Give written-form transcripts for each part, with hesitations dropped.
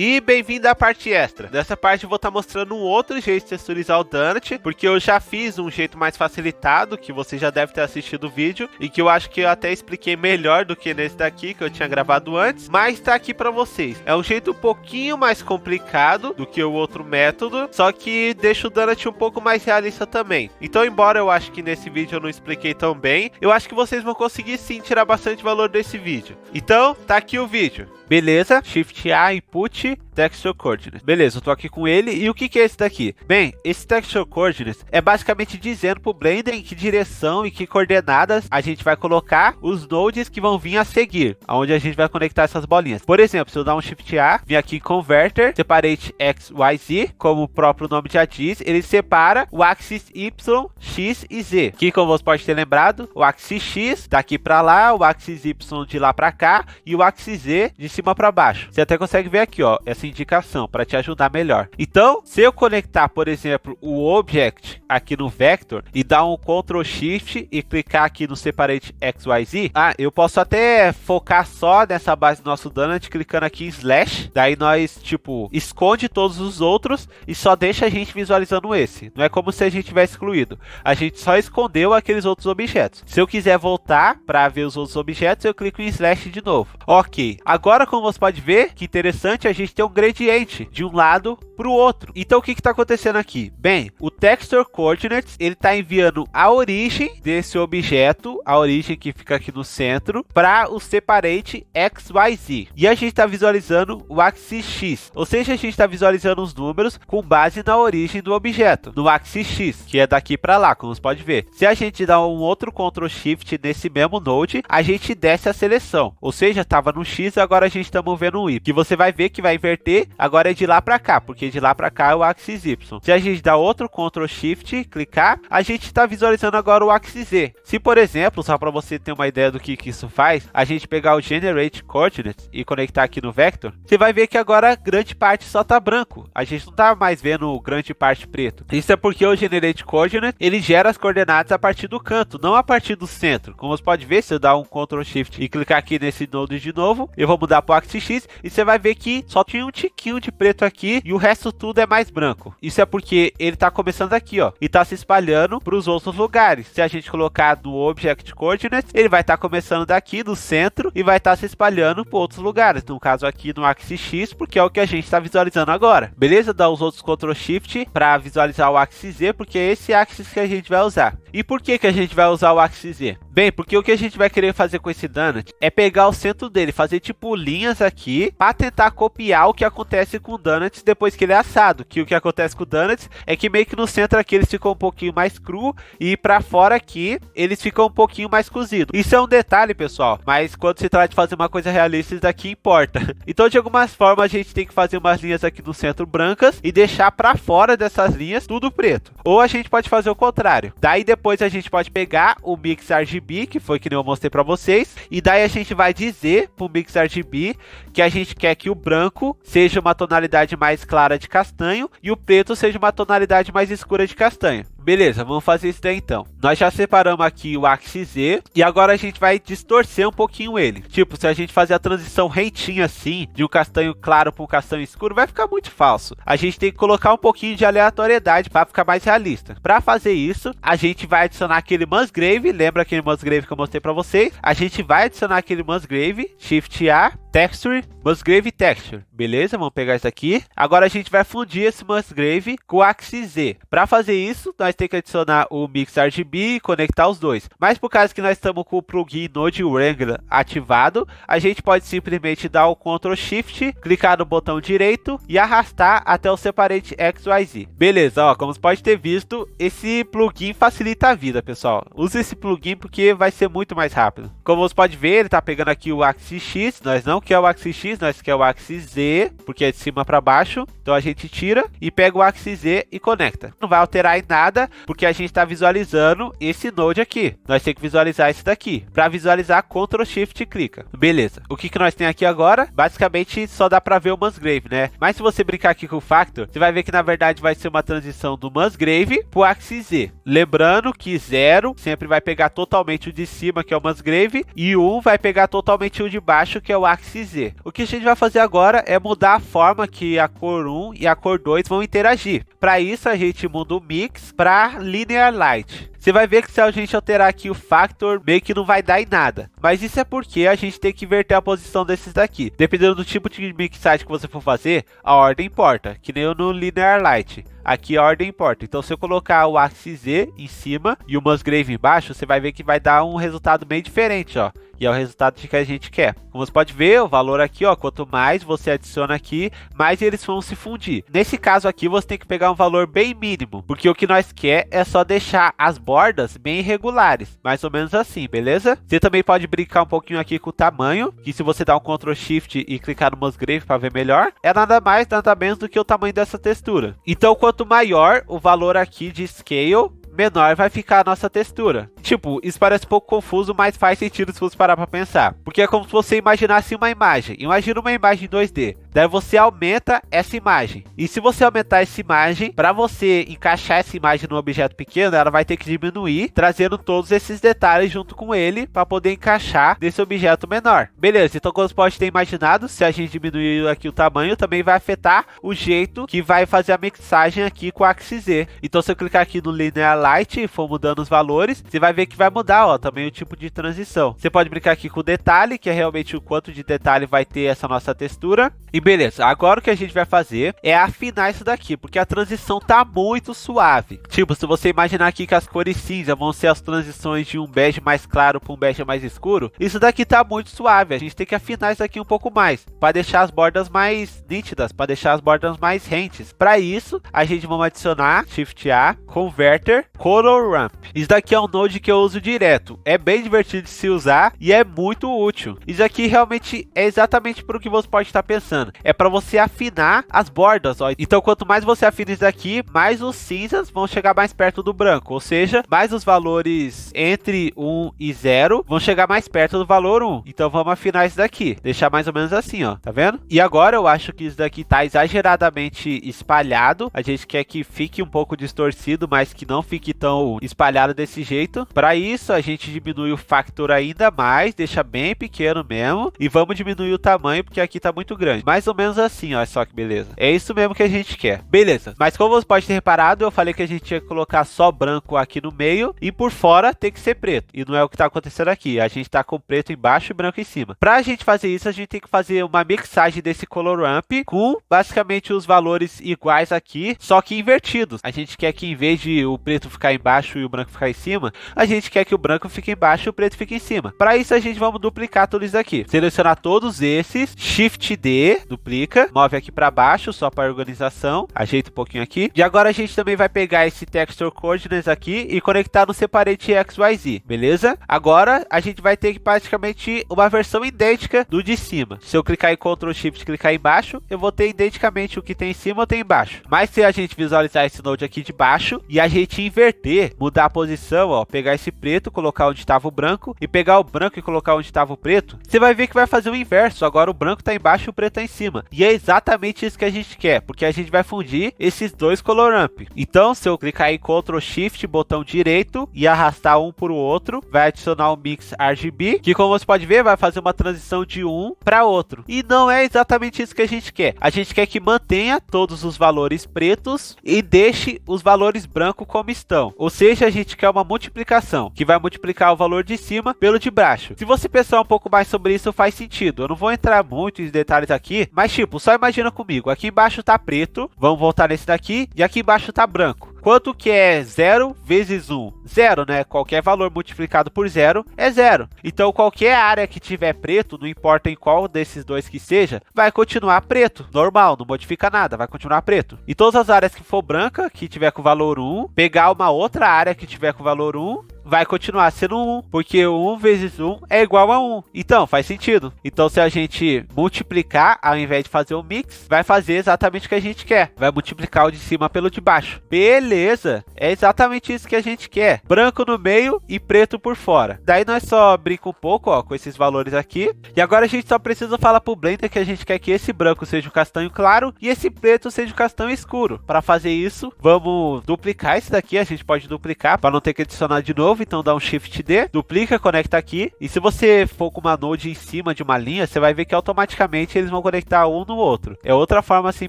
E bem-vindo à parte extra. Nessa parte eu vou estar mostrando um outro jeito de texturizar o Donut, porque eu já fiz um jeito mais facilitado, que você já deve ter assistido o vídeo, e que eu acho que eu até expliquei melhor do que nesse daqui, que eu tinha gravado antes, mas tá aqui pra vocês. É um jeito um pouquinho mais complicado do que o outro método, só que deixa o Donut um pouco mais realista também. Então, embora eu acho que nesse vídeo eu não expliquei tão bem, eu acho que vocês vão conseguir sim tirar bastante valor desse vídeo. Então, tá aqui o vídeo. Beleza, Shift A, Input, Texture Coordinates. Beleza, eu tô aqui com ele. E o que é esse daqui? Bem, esse Texture Coordinates é basicamente dizendo pro Blender em que direção e que coordenadas a gente vai colocar os nodes que vão vir a seguir, onde a gente vai conectar essas bolinhas. Por exemplo, se eu dar um Shift A, vir aqui em Converter, Separate X, Y, Z, como o próprio nome já diz, ele separa o axis Y, X e Z. Que, como você pode ter lembrado, o axis X daqui para lá, o axis Y de lá para cá e o axis Z de cima para baixo. Você até consegue ver aqui, ó, essa indicação para te ajudar melhor. Então, se eu conectar, por exemplo, o Object aqui no Vector e dar um Ctrl Shift e clicar aqui no Separate XYZ, eu posso até focar só nessa base do nosso Donut, clicando aqui em Slash. Daí nós, tipo, esconde todos os outros e só deixa a gente visualizando esse. Não é como se a gente tivesse excluído. A gente só escondeu aqueles outros objetos. Se eu quiser voltar para ver os outros objetos, eu clico em Slash de novo. Ok. Agora, como você pode ver, que interessante, a gente tem um gradiente de um lado para o outro. Então, o que está acontecendo aqui? Bem, o Texture Coordinates, ele está enviando a origem desse objeto, a origem que fica aqui no centro, para o Separate XYZ. E a gente está visualizando o axis X, ou seja, a gente está visualizando os números com base na origem do objeto, no axis X, que é daqui para lá, como você pode ver. Se a gente dá um outro Ctrl Shift nesse mesmo node, a gente desce a seleção, ou seja, estava no X, agora a gente está movendo um Y, que você vai ver que vai inverter, agora é de lá para cá, porque de lá para cá é o axis Y. Se a gente dá outro Ctrl Shift, clicar, a gente está visualizando agora o axis Z. Se, por exemplo, só para você ter uma ideia do que isso faz, a gente pegar o Generate Coordinates e conectar aqui no Vector, você vai ver que agora grande parte só tá branco. A gente não tá mais vendo grande parte preto. Isso é porque o Generate Coordinate, ele gera as coordenadas a partir do canto, não a partir do centro. Como você pode ver, se eu dar um Ctrl Shift e clicar aqui nesse node de novo, eu vou mudar para o axis X e você vai ver que só tinha um tiquinho de preto aqui e o resto tudo é mais branco. Isso é porque ele tá começando aqui, ó, e tá se espalhando para os outros lugares. Se a gente colocar no Object Coordinates, ele vai estar começando daqui no centro e vai estar se espalhando para outros lugares. No caso aqui no axis X, porque é o que a gente está visualizando agora. Beleza? Dá os outros Ctrl Shift para visualizar o axis Z, porque é esse axis que a gente vai usar. E por que a gente vai usar o axis Z? Bem, porque o que a gente vai querer fazer com esse Donut é pegar o centro dele, fazer tipo linhas aqui para tentar copiar o que acontece com o Donut depois que ele é assado. Que o que acontece com o Donut é que meio que no centro aqui eles ficam um pouquinho mais cru e para fora aqui eles ficam um pouquinho mais cozidos. Isso é um detalhe, pessoal, mas quando se trata de fazer uma coisa realista, isso daqui importa. Então, de algumas formas, a gente tem que fazer umas linhas aqui no centro brancas e deixar para fora dessas linhas tudo preto. Ou a gente pode fazer o contrário. Daí depois a gente pode pegar o Mix RGB, que foi que nem eu mostrei para vocês, e daí a gente vai dizer pro Mix RGB que a gente quer que o branco seja uma tonalidade mais clara de castanho e o preto seja uma tonalidade mais escura de castanho. Beleza, vamos fazer isso daí então. Nós já separamos aqui o axis Z e agora a gente vai distorcer um pouquinho ele. Tipo, se a gente fazer a transição reitinha assim, de um castanho claro para um castanho escuro, vai ficar muito falso. A gente tem que colocar um pouquinho de aleatoriedade para ficar mais realista. Para fazer isso, a gente vai adicionar aquele Musgrave, lembra aquele Musgrave que eu mostrei para vocês? A gente vai adicionar aquele Musgrave, Shift A, Texture, Musgrave Texture. Beleza, vamos pegar isso aqui. Agora a gente vai fundir esse Musgrave com o axis Z. Para fazer isso, nós temos que adicionar o Mix RGB e conectar os dois. Mas por causa que nós estamos com o plugin Node Wrangler ativado, a gente pode simplesmente dar o Ctrl Shift, clicar no botão direito e arrastar até o Separate XYZ. Beleza, ó, como você pode ter visto, esse plugin facilita a vida, pessoal. Use esse plugin porque vai ser muito mais rápido. Como você pode ver, ele está pegando aqui o axis X, nós não quer o axis X, nós quer o axis Z, porque é de cima para baixo. Então a gente tira e pega o axis Z e conecta. Não vai alterar em nada, porque a gente está visualizando esse node aqui. Nós temos que visualizar esse daqui. Para visualizar, Ctrl Shift e clica. Beleza. O que nós temos aqui agora? Basicamente só dá para ver o Musgrave, né? Mas se você brincar aqui com o Factor, você vai ver que na verdade vai ser uma transição do Musgrave para o axis Z. Lembrando que 0 sempre vai pegar totalmente o de cima, que é o Musgrave, e 1 vai pegar totalmente o de baixo, que é o axis axis Z. O que a gente vai fazer agora é mudar a forma que a cor 1 e a cor 2 vão interagir. Para isso a gente muda o mix para linear light. Você vai ver que se a gente alterar aqui o factor, meio que não vai dar em nada. Mas isso é porque a gente tem que inverter a posição desses daqui. Dependendo do tipo de mixagem que você for fazer, a ordem importa. Que nem no linear light. Aqui a ordem importa. Então se eu colocar o axis Z em cima e o Musgrave embaixo, você vai ver que vai dar um resultado bem diferente, ó. E é o resultado que a gente quer. Como você pode ver, o valor aqui, ó, quanto mais você adiciona aqui, mais eles vão se fundir. Nesse caso aqui, você tem que pegar um valor bem mínimo, porque o que nós quer é só deixar as bordas bem irregulares, mais ou menos assim, beleza? Você também pode brincar um pouquinho aqui com o tamanho, que se você dar um Ctrl Shift e clicar no Musgrave para ver melhor, é nada mais, nada menos do que o tamanho dessa textura. Então, quanto maior o valor aqui de Scale, menor vai ficar a nossa textura. Tipo, isso parece um pouco confuso, mas faz sentido se você parar pra pensar. Porque é como se você imaginasse uma imagem. Imagina uma imagem 2D. Daí você aumenta essa imagem. E se você aumentar essa imagem, para você encaixar essa imagem no objeto pequeno, ela vai ter que diminuir, trazendo todos esses detalhes junto com ele, para poder encaixar nesse objeto menor. Beleza, então como você pode ter imaginado, se a gente diminuir aqui o tamanho, também vai afetar o jeito que vai fazer a mixagem aqui com a axis Z. Então se eu clicar aqui no Linear Light e for mudando os valores, você vai ver que vai mudar, ó, também o tipo de transição. Você pode brincar aqui com o detalhe, que é realmente o quanto de detalhe vai ter essa nossa textura. E beleza, agora o que a gente vai fazer é afinar isso daqui, porque a transição tá muito suave. Tipo, se você imaginar aqui que as cores cinza vão ser as transições de um bege mais claro para um bege mais escuro, isso daqui tá muito suave. A gente tem que afinar isso aqui um pouco mais, para deixar as bordas mais nítidas, para deixar as bordas mais rentes. Para isso, a gente vai adicionar Shift A, Converter, Color Ramp. Isso daqui é um node que eu uso direto. É bem divertido de se usar e é muito útil. Isso aqui realmente é exatamente para o que você pode estar pensando. É para você afinar as bordas, ó. Então, quanto mais você afina isso daqui, mais os cinzas vão chegar mais perto do branco. Ou seja, mais os valores entre 1 e 0 vão chegar mais perto do valor 1. Então, vamos afinar isso daqui. Deixar mais ou menos assim, ó. Tá vendo? E agora eu acho que isso daqui tá exageradamente espalhado. A gente quer que fique um pouco distorcido, mas que não fique tão espalhado desse jeito. Para isso, a gente diminui o factor ainda mais, deixa bem pequeno mesmo. E vamos diminuir o tamanho, porque aqui tá muito grande. Mais ou menos assim, olha só que beleza. É isso mesmo que a gente quer. Beleza. Mas como você pode ter reparado, eu falei que a gente tinha que colocar só branco aqui no meio e por fora tem que ser preto. E não é o que tá acontecendo aqui. A gente tá com preto embaixo e branco em cima. Pra gente fazer isso, a gente tem que fazer uma mixagem desse color ramp com basicamente os valores iguais aqui, só que invertidos. A gente quer que em vez de o preto ficar embaixo e o branco ficar em cima, a gente quer que o branco fique embaixo e o preto fique em cima. Para isso, a gente vamos duplicar tudo isso aqui. Selecionar todos esses, Shift D, duplica, move aqui para baixo, só para organização, ajeita um pouquinho aqui. E agora a gente também vai pegar esse Texture Coordinates aqui e conectar no Separate XYZ, beleza? Agora a gente vai ter praticamente uma versão idêntica do de cima. Se eu clicar em Ctrl Shift e clicar embaixo, eu vou ter identicamente o que tem em cima, eu tenho embaixo. Mas se a gente visualizar esse node aqui de baixo e a gente inverter, mudar a posição, ó, pegar esse preto, colocar onde estava o branco e pegar o branco e colocar onde estava o preto, você vai ver que vai fazer o inverso. Agora o branco está embaixo e o preto está em cima. E é exatamente isso que a gente quer, porque a gente vai fundir esses dois color ramp. Então, se eu clicar em Ctrl Shift, botão direito e arrastar um para o outro, vai adicionar o Mix RGB, que como você pode ver, vai fazer uma transição de um para outro. E não é exatamente isso que a gente quer. A gente quer que mantenha todos os valores pretos e deixe os valores brancos como estão. Ou seja, a gente quer uma multiplicação, que vai multiplicar o valor de cima pelo de baixo. Se você pensar um pouco mais sobre isso, faz sentido. Eu não vou entrar muito em detalhes aqui, mas tipo, só imagina comigo. Aqui embaixo tá preto, vamos voltar nesse daqui, e aqui embaixo tá branco. Quanto que é 0 vezes 1? 0, né? Qualquer valor multiplicado por 0 é 0. Então, qualquer área que tiver preto, não importa em qual desses dois que seja, vai continuar preto. Normal, não modifica nada, vai continuar preto. E todas as áreas que for branca, que tiver com valor 1, pegar uma outra área que tiver com valor 1, vai continuar sendo 1, porque 1 vezes 1 é igual a 1. Então, faz sentido. Então, se a gente multiplicar, ao invés de fazer o mix, vai fazer exatamente o que a gente quer. Vai multiplicar o de cima pelo de baixo. Beleza! É exatamente isso que a gente quer. Branco no meio e preto por fora. Daí nós só brinca um pouco, ó, com esses valores aqui. E agora a gente só precisa falar pro Blender que a gente quer que esse branco seja o castanho claro e esse preto seja o castanho escuro. Para fazer isso, vamos duplicar esse daqui. A gente pode duplicar para não ter que adicionar de novo. novo, então dá um Shift D, duplica, conecta aqui, e se você for com uma node em cima de uma linha, você vai ver que automaticamente eles vão conectar um no outro. É outra forma assim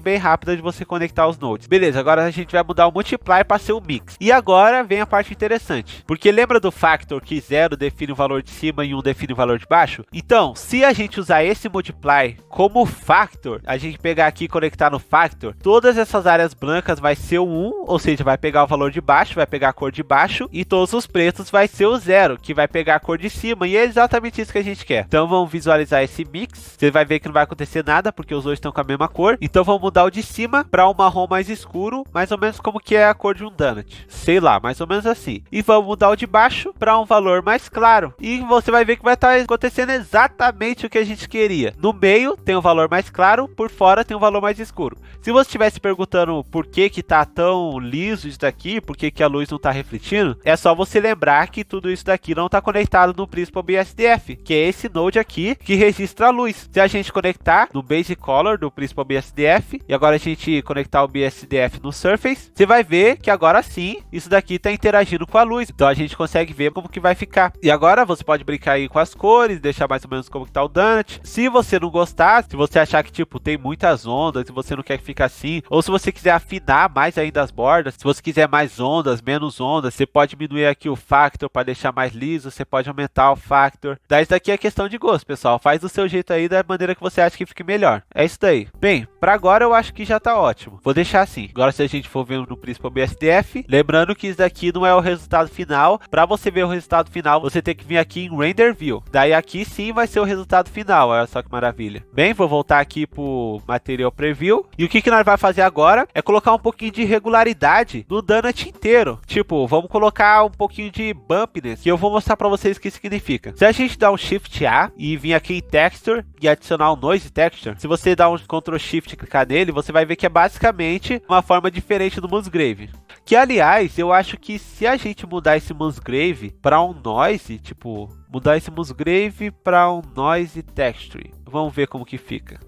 bem rápida de você conectar os nodes. Beleza, agora a gente vai mudar o multiply para ser o mix. E agora vem a parte interessante, porque lembra do factor que 0 define o valor de cima e 1 define o valor de baixo? Então, se a gente usar esse multiply como factor, a gente pegar aqui e conectar no factor, todas essas áreas brancas vai ser o 1, ou seja, vai pegar o valor de baixo, vai pegar a cor de baixo, e todos os pretos vai ser o 0, que vai pegar a cor de cima, e é exatamente isso que a gente quer. Então vamos visualizar esse mix, você vai ver que não vai acontecer nada, porque os dois estão com a mesma cor. Então vamos mudar o de cima para um marrom mais escuro, mais ou menos como que é a cor de um donut, sei lá, mais ou menos assim. E vamos mudar o de baixo para um valor mais claro, e você vai ver que vai estar acontecendo exatamente o que a gente queria. No meio tem um valor mais claro, por fora tem um valor mais escuro. Se você estivesse perguntando por que tá tão liso isso daqui, por que a luz não tá refletindo, é só você lembrar que tudo isso daqui não tá conectado no Principal BSDF, que é esse node aqui que registra a luz. Se a gente conectar no Basic Color do Principal BSDF, e agora a gente conectar o BSDF no Surface, você vai ver que agora sim, isso daqui tá interagindo com a luz. Então a gente consegue ver como que vai ficar. E agora você pode brincar aí com as cores, deixar mais ou menos como que tá o donut. Se você não gostar, se você achar que tipo tem muitas ondas, se você não quer que fique assim, ou se você quiser afinar mais ainda as bordas, se você quiser mais ondas, menos ondas, você pode diminuir aqui o factor para deixar mais liso, você pode aumentar o factor. Daí isso daqui é questão de gosto, pessoal. Faz do seu jeito aí, da maneira que você acha que fique melhor. É isso daí. Bem, para agora eu acho que já tá ótimo. Vou deixar assim. Agora se a gente for ver no Principal BSDF, lembrando que isso daqui não é o resultado final. Para você ver o resultado final, você tem que vir aqui em Render View. Daí aqui sim vai ser o resultado final. Olha só que maravilha. Bem, vou voltar aqui pro Material Preview. E o que nós vamos fazer agora é colocar um pouquinho de regularidade no donut inteiro. Tipo, vamos colocar um pouquinho de bumpiness, que eu vou mostrar para vocês o que significa. Se a gente dar um Shift A e vir aqui em Texture e adicionar um Noise Texture, se você dar um Ctrl Shift e clicar nele, você vai ver que é basicamente uma forma diferente do Musgrave. Que, aliás, eu acho que se a gente mudar esse Musgrave para um Noise, tipo, mudar esse Musgrave para um Noise Texture, vamos ver como que fica.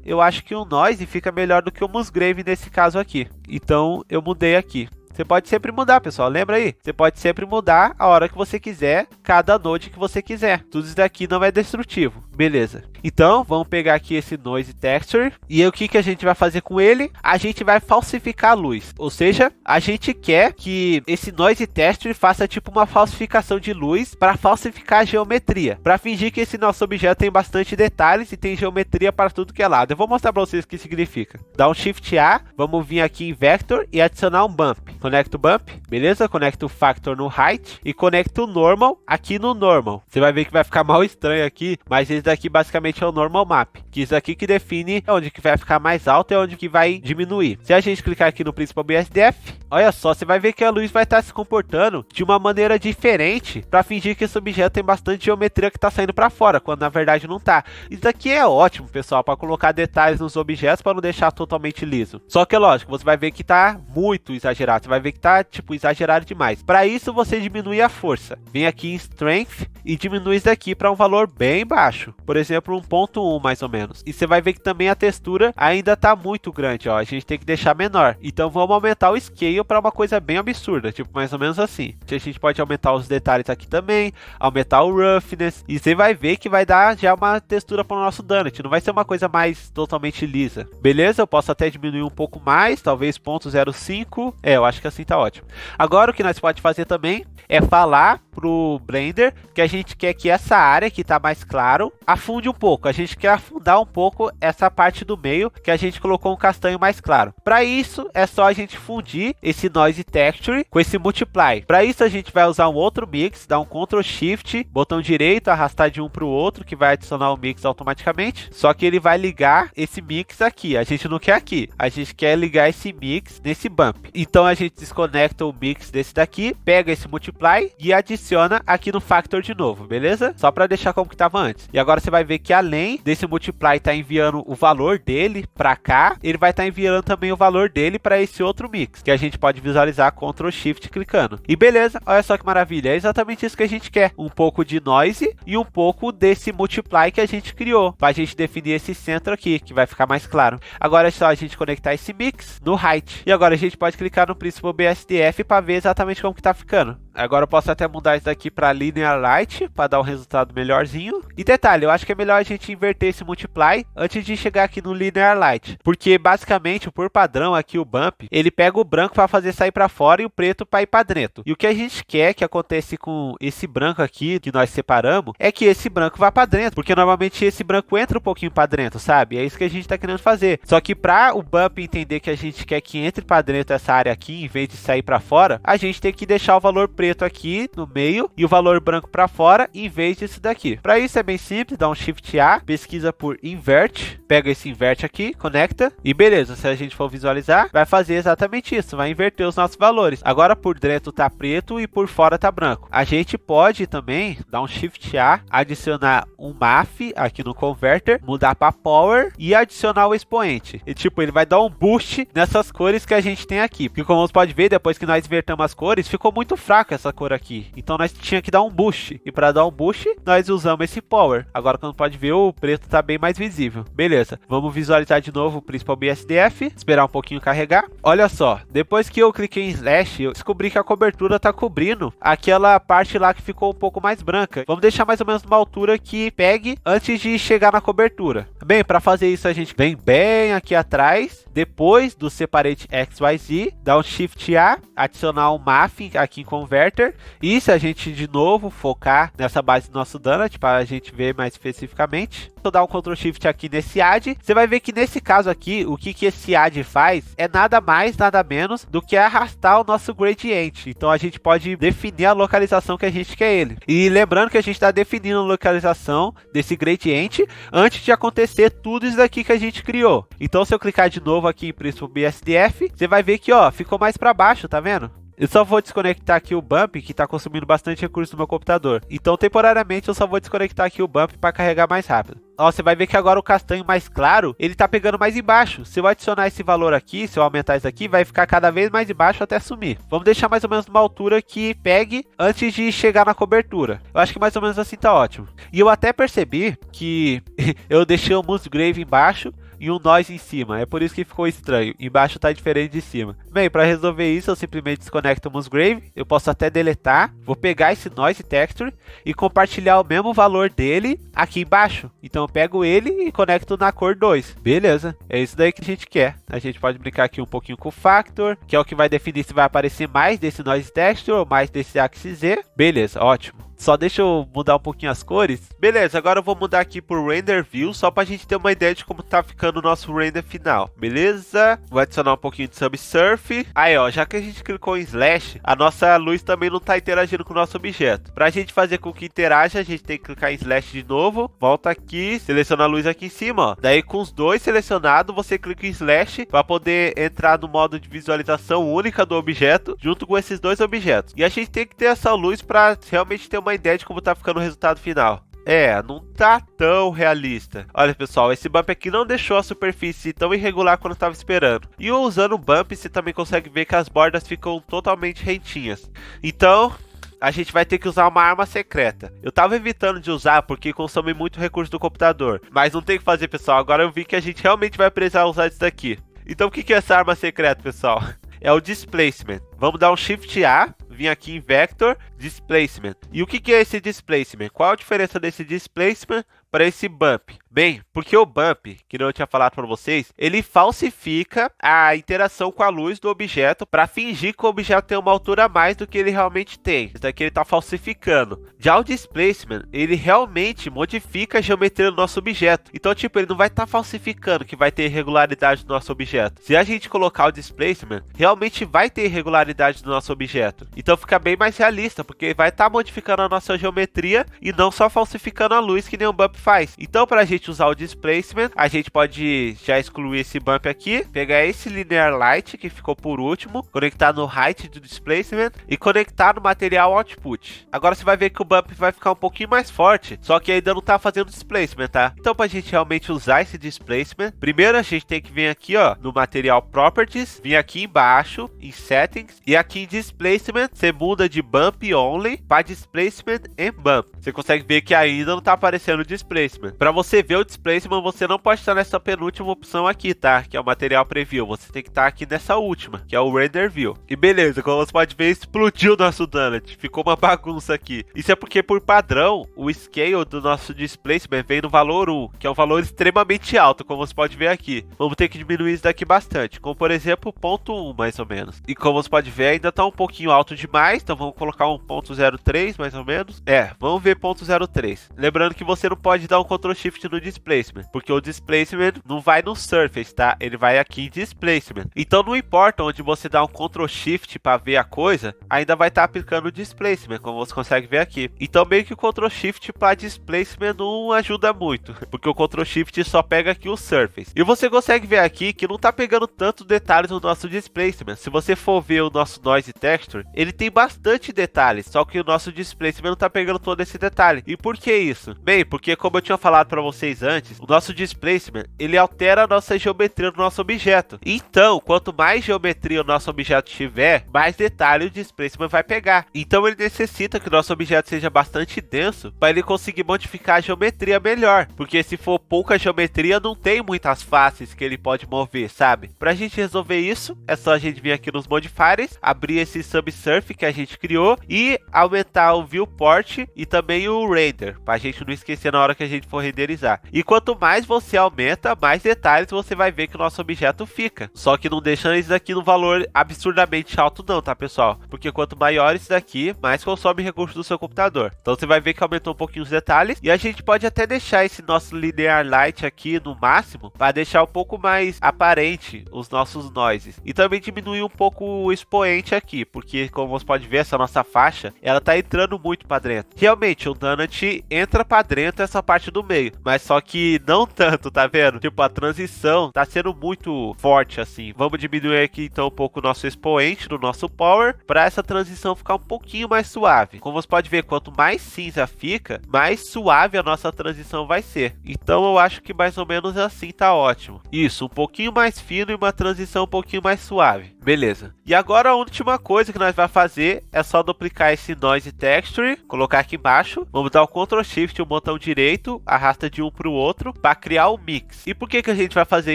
Eu acho que o Noise fica melhor do que o Musgrave nesse caso aqui. Então, eu mudei aqui. Você pode sempre mudar, pessoal, lembra aí? Você pode sempre mudar a hora que você quiser, cada node que você quiser. Tudo isso daqui não é destrutivo, beleza? Então, vamos pegar aqui esse Noise Texture, e o que a gente vai fazer com ele? A gente vai falsificar a luz, ou seja, a gente quer que esse Noise Texture faça tipo uma falsificação de luz para falsificar a geometria, para fingir que esse nosso objeto tem bastante detalhes e tem geometria para tudo que é lado. Eu vou mostrar para vocês o que significa. Dá um Shift A, vamos vir aqui em Vector e adicionar um Bump. Conecta o Bump, beleza? Conecta o Factor no Height e conecta o Normal aqui no Normal. Você vai ver que vai ficar mal estranho aqui, mas esse daqui basicamente é o Normal Map, que isso aqui que define onde que vai ficar mais alto e onde que vai diminuir. Se a gente clicar aqui no Principal BSDF, olha só, você vai ver que a luz vai estar se comportando de uma maneira diferente para fingir que esse objeto tem bastante geometria que está saindo para fora, quando na verdade não está. Isso aqui é ótimo, pessoal, para colocar detalhes nos objetos para não deixar totalmente liso. Só que é lógico, você vai ver que está muito exagerado, você vai ver que tá tipo exagerado demais. Para isso você diminui a força. Vem aqui em Strength e diminui isso daqui para um valor bem baixo. Por exemplo, 1.1 mais ou menos. E você vai ver que também a textura ainda tá muito grande, ó. A gente tem que deixar menor. Então vamos aumentar o Scale para uma coisa bem absurda, tipo mais ou menos assim. A gente pode aumentar os detalhes aqui também, aumentar o Roughness, e você vai ver que vai dar já uma textura para o nosso donut. Não vai ser uma coisa mais totalmente lisa. Beleza? Eu posso até diminuir um pouco mais, talvez 0.05. Eu acho que assim tá ótimo. Agora o que nós pode fazer também é falar pro Blender que a gente quer que essa área que tá mais claro afunde um pouco. A gente quer afundar um pouco essa parte do meio que a gente colocou um castanho mais claro. Para isso é só a gente fundir esse Noise Texture com esse Multiply. Para isso a gente vai usar um outro mix, dar um Ctrl Shift, botão direito, arrastar de um para o outro, que vai adicionar o mix automaticamente. Só que ele vai ligar esse mix aqui. A gente não quer aqui. A gente quer ligar esse mix nesse bump. Então a gente desconecta o mix desse daqui, pega esse Multiply e adiciona aqui no Factor de novo, beleza? Só para deixar como que estava antes. E agora você vai ver que além desse Multiply tá enviando o valor dele para cá, ele vai estar enviando também o valor dele para esse outro mix, que a gente pode visualizar Ctrl Shift clicando. E beleza, olha só que maravilha, é exatamente isso que a gente quer. Um pouco de noise e um pouco desse Multiply que a gente criou, para a gente definir esse centro aqui, que vai ficar mais claro. Agora é só a gente conectar esse mix no Height. E agora a gente pode clicar no Principal BSDF para ver exatamente como que tá ficando. Agora eu posso até mudar isso daqui para Linear Light, para dar um resultado melhorzinho. E detalhe, eu acho que é melhor a gente inverter esse Multiply antes de chegar aqui no Linear Light. Porque basicamente, por padrão aqui o Bump, ele pega o branco para fazer sair para fora e o preto para ir para dentro. E o que a gente quer que aconteça com esse branco aqui, que nós separamos, é que esse branco vá para dentro. Porque normalmente esse branco entra um pouquinho para dentro, sabe? É isso que a gente está querendo fazer. Só que para o Bump entender que a gente quer que entre para dentro essa área aqui, em vez de sair para fora, a gente tem que deixar o valor preto aqui no meio e o valor branco para fora, em vez disso daqui. Para isso é bem simples, dá um Shift A, pesquisa por Invert, pega esse Invert aqui, conecta e beleza. Se a gente for visualizar, vai fazer exatamente isso, vai inverter os nossos valores. Agora por dentro tá preto e por fora tá branco. A gente pode também dar um Shift A, adicionar um MAF aqui no Converter, mudar para Power e adicionar o expoente. E tipo, ele vai dar um boost nessas cores que a gente tem aqui. Porque como você pode ver, depois que nós invertamos as cores, ficou muito fraca essa cor aqui. Então nós tinha que dar um boost. E para dar um boost, nós usamos esse Power. Agora, como pode ver, o preto tá bem mais visível. Beleza. Vamos visualizar de novo o Principal BSDF. Esperar um pouquinho carregar. Olha só. Depois que eu cliquei em Slash, eu descobri que a cobertura tá cobrindo aquela parte lá que ficou um pouco mais branca. Vamos deixar mais ou menos numa altura que pegue antes de chegar na cobertura. Bem, para fazer isso a gente vem bem aqui atrás. Depois do Separate XYZ, dá um Shift A, adicionar um Mapping aqui em Converter. E se a gente de novo focar nessa base do nosso Donut, para a gente ver mais especificamente, vou dar um Ctrl Shift aqui nesse add, você vai ver que nesse caso aqui, o que esse add faz é nada mais, nada menos do que arrastar o nosso gradient. Então a gente pode definir a localização que a gente quer ele. E lembrando que a gente está definindo a localização desse gradient antes de acontecer tudo isso daqui que a gente criou. Então se eu clicar de novo aqui em Principal BSDF, você vai ver que ó, ficou mais para baixo, tá vendo? Eu só vou desconectar aqui o Bump, que está consumindo bastante recurso no meu computador. Então, temporariamente, eu só vou desconectar aqui o Bump para carregar mais rápido. Ó, você vai ver que agora o castanho mais claro, ele tá pegando mais embaixo. Se eu adicionar esse valor aqui, se eu aumentar isso aqui, vai ficar cada vez mais embaixo até sumir. Vamos deixar mais ou menos numa altura que pegue antes de chegar na cobertura. Eu acho que mais ou menos assim tá ótimo. E eu até percebi que eu deixei o Musgrave embaixo e um noise em cima, é por isso que ficou estranho, embaixo tá diferente de cima. Bem, para resolver isso eu simplesmente desconecto o Musgrave, eu posso até deletar, vou pegar esse noise texture e compartilhar o mesmo valor dele aqui embaixo. Então eu pego ele e conecto na cor 2, beleza, é isso daí que a gente quer. A gente pode brincar aqui um pouquinho com o Factor, que é o que vai definir se vai aparecer mais desse noise texture ou mais desse axis Z, beleza, ótimo. Só deixa eu mudar um pouquinho as cores. Beleza, agora eu vou mudar aqui por Render View, só pra gente ter uma ideia de como tá ficando o nosso render final. Beleza? Vou adicionar um pouquinho de Subsurf. Aí, ó, já que a gente clicou em Slash, a nossa luz também não tá interagindo com o nosso objeto. Pra gente fazer com que interaja, a gente tem que clicar em Slash de novo. Volta aqui, seleciona a luz aqui em cima, ó. Daí, com os dois selecionados, você clica em Slash pra poder entrar no modo de visualização única do objeto, junto com esses dois objetos. E a gente tem que ter essa luz pra realmente ter uma ideia de como tá ficando o resultado final. É, não tá tão realista. Olha pessoal, esse bump aqui não deixou a superfície tão irregular quanto eu estava esperando. E usando o bump, você também consegue ver que as bordas ficam totalmente retinhas. Então, a gente vai ter que usar uma arma secreta. Eu tava evitando de usar porque consome muito recurso do computador. Mas não tem o que fazer pessoal, agora eu vi que a gente realmente vai precisar usar isso daqui. Então o que é essa arma secreta pessoal? É o Displacement. Vamos dar um Shift A, vir aqui em Vector, Displacement. E o que é esse Displacement? Qual a diferença desse Displacement para esse Bump? Bem, porque o Bump, que eu tinha falado para vocês, ele falsifica a interação com a luz do objeto para fingir que o objeto tem uma altura a mais do que ele realmente tem. Isso daqui ele está falsificando. Já o Displacement, ele realmente modifica a geometria do nosso objeto. Então, tipo, ele não vai estar falsificando que vai ter irregularidade no nosso objeto. Se a gente colocar o Displacement, realmente vai ter irregularidade no nosso objeto. Então fica bem mais realista, porque vai estar modificando a nossa geometria e não só falsificando a luz que nem o Bump faz. Então, para a gente usar o Displacement, a gente pode já excluir esse Bump aqui, pegar esse Linear Light que ficou por último, conectar no Height do Displacement e conectar no Material Output. Agora você vai ver que o Bump vai ficar um pouquinho mais forte, só que ainda não está fazendo Displacement, tá? Então, para a gente realmente usar esse Displacement, primeiro a gente tem que vir aqui, ó, no Material Properties, vir aqui embaixo, em Settings, e aqui em Displacement, você muda de Bump Only para Displacement and Bump. Você consegue ver que ainda não está aparecendo Displacement. Para você ver ver o displacement, você não pode estar nessa penúltima opção aqui, tá? Que é o material preview. Você tem que estar aqui nessa última, que é o render view. E beleza, como você pode ver, explodiu o nosso donut. Ficou uma bagunça aqui. Isso é porque, por padrão, o scale do nosso displacement vem no valor 1, que é um valor extremamente alto, como você pode ver aqui. Vamos ter que diminuir isso daqui bastante, como por exemplo, 0.1 mais ou menos. E como você pode ver, ainda está um pouquinho alto demais, então vamos colocar um 0.03 mais ou menos. Vamos ver 0.03. Lembrando que você não pode dar um Ctrl Shift no displacement, porque o displacement não vai no surface, tá? Ele vai aqui em displacement. Então não importa onde você dá um Ctrl Shift para ver a coisa, ainda vai estar aplicando o displacement, como você consegue ver aqui. Então meio que o Ctrl Shift para displacement não ajuda muito, porque o Ctrl Shift só pega aqui o surface. E você consegue ver aqui que não tá pegando tanto detalhes no nosso displacement. Se você for ver o nosso noise texture, ele tem bastante detalhes, só que o nosso displacement não tá pegando todo esse detalhe. E por que isso? Bem, porque como eu tinha falado para vocês antes, o nosso displacement, ele altera a nossa geometria do nosso objeto. Então, quanto mais geometria o nosso objeto tiver, mais detalhe o displacement vai pegar. Então ele necessita que o nosso objeto seja bastante denso para ele conseguir modificar a geometria melhor, porque se for pouca geometria, não tem muitas faces que ele pode mover, sabe? Pra gente resolver isso, é só a gente vir aqui nos modifiers, abrir esse subsurf que a gente criou e aumentar o viewport e também o render, pra gente não esquecer na hora que a gente for renderizar. E quanto mais você aumenta, mais detalhes você vai ver que o nosso objeto fica. Só que não deixando isso daqui no valor absurdamente alto não, tá, pessoal? Porque quanto maior isso daqui, mais consome recursos do seu computador. Então você vai ver que aumentou um pouquinho os detalhes e a gente pode até deixar esse nosso linear light aqui no máximo para deixar um pouco mais aparente os nossos noises. E também diminuir um pouco o expoente aqui, porque como você pode ver, essa nossa faixa, ela tá entrando muito para dentro. Realmente, o donut entra para dentro essa parte do meio, mas só que não tanto, tá vendo? Tipo, a transição tá sendo muito forte assim. Vamos diminuir aqui então um pouco o nosso expoente do nosso power, para essa transição ficar um pouquinho mais suave. Como você pode ver, quanto mais cinza fica, mais suave a nossa transição vai ser. Então eu acho que mais ou menos assim tá ótimo. Isso, um pouquinho mais fino e uma transição um pouquinho mais suave. Beleza. E agora a última coisa que nós vamos fazer é só duplicar esse noise texture, colocar aqui embaixo. Vamos dar o Ctrl Shift, o botão direito, arrasta de um para o outro para criar o mix. E por que a gente vai fazer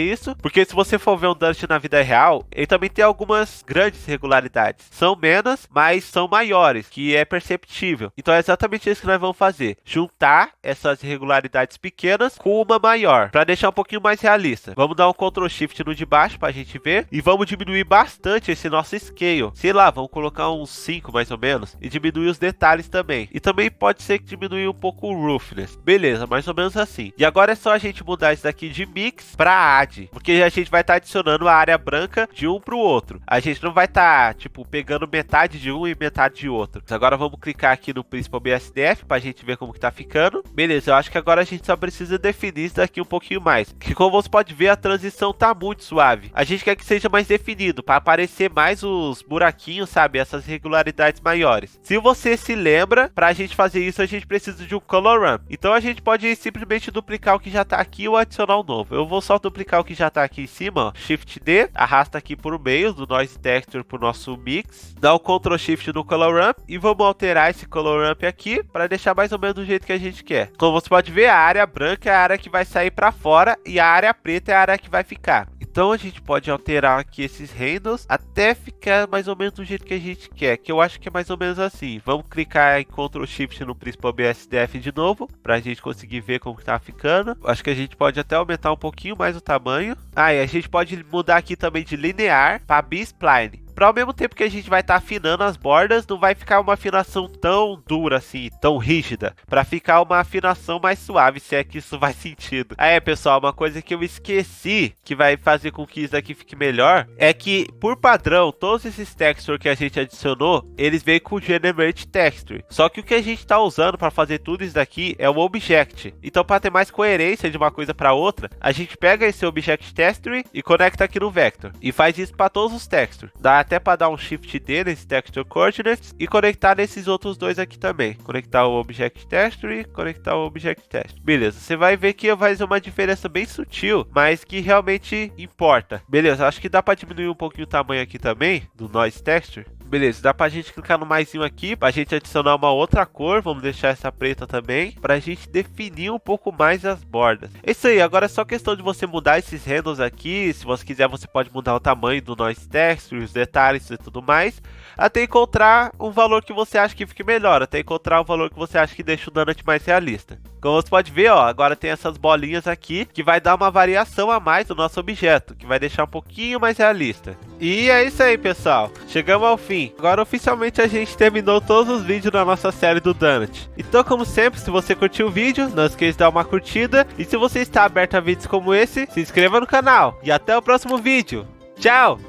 isso? Porque se você for ver um donut na vida real, ele também tem algumas grandes irregularidades. São menos, mas são maiores, que é perceptível. Então é exatamente isso que nós vamos fazer. Juntar essas irregularidades pequenas com uma maior, para deixar um pouquinho mais realista. Vamos dar um Ctrl Shift no de baixo para a gente ver. E vamos diminuir bastante esse nosso scale. Sei lá, vamos colocar uns 5 mais ou menos. E diminuir os detalhes também. E também pode ser que diminua um pouco o roughness. Beleza, mais ou menos assim. E agora é só a gente mudar isso daqui de mix para add. Porque a gente vai estar adicionando a área branca de um para o outro. A gente não vai estar, tipo, pegando metade de um e metade de outro. Agora vamos clicar aqui no Principal BSDF para a gente ver como que tá ficando. Beleza, eu acho que agora a gente só precisa definir isso daqui um pouquinho mais. Que como você pode ver, a transição tá muito suave. A gente quer que seja mais definido, para aparecer mais os buraquinhos, sabe? Essas irregularidades maiores. Se você se lembra, para a gente fazer isso, a gente precisa de um color ramp. Então a gente pode simplesmente duplicar o que já tá aqui ou adicionar um novo. Eu vou só duplicar o que já tá aqui em cima, ó. Shift D, arrasta aqui por meio do noise texture pro nosso mix. Dá o Ctrl Shift no color ramp e vamos alterar esse color ramp aqui para deixar mais ou menos do jeito que a gente quer. Como você pode ver, a área branca é a área que vai sair para fora e a área preta é a área que vai ficar. Então a gente pode alterar aqui esses handles até ficar mais ou menos do jeito que a gente quer, que eu acho que é mais ou menos assim. Vamos clicar em Ctrl Shift no Principal BSDF de novo, para a gente conseguir ver como que tá ficando. Acho que a gente pode até aumentar um pouquinho mais o tamanho. E a gente pode mudar aqui também de linear para B-spline. Para ao mesmo tempo que a gente vai estar afinando as bordas, não vai ficar uma afinação tão dura assim, tão rígida, para ficar uma afinação mais suave, se é que isso faz sentido. Pessoal, uma coisa que eu esqueci, que vai fazer com que isso aqui fique melhor, é que, por padrão, todos esses textures que a gente adicionou, eles vêm com Generate Texture. Só que o que a gente está usando para fazer tudo isso daqui é o Object. Então, para ter mais coerência de uma coisa para outra, a gente pega esse Object Texture e conecta aqui no Vector. E faz isso para todos os textures. Dá até para dar um Shift D nesse Texture Coordinates e conectar nesses outros dois aqui também. Conectar o Object Texture e conectar o Object Texture. Beleza, você vai ver que vai fazer uma diferença bem sutil, mas que realmente importa. Beleza, acho que dá para diminuir um pouquinho o tamanho aqui também, do Noise Texture. Beleza, dá pra gente clicar no maisinho aqui, pra gente adicionar uma outra cor, vamos deixar essa preta também, pra gente definir um pouco mais as bordas. É isso aí, agora é só questão de você mudar esses handles aqui, se você quiser você pode mudar o tamanho do noise texture, os detalhes e tudo mais, até encontrar um valor que você acha que fique melhor, até encontrar um valor que você acha que deixa o donut mais realista. Como você pode ver, ó, agora tem essas bolinhas aqui, que vai dar uma variação a mais do nosso objeto, que vai deixar um pouquinho mais realista. E é isso aí, pessoal. Chegamos ao fim. Agora, oficialmente, a gente terminou todos os vídeos da nossa série do Donut. Então, como sempre, se você curtiu o vídeo, não esqueça de dar uma curtida. E se você está aberto a vídeos como esse, se inscreva no canal. E até o próximo vídeo. Tchau!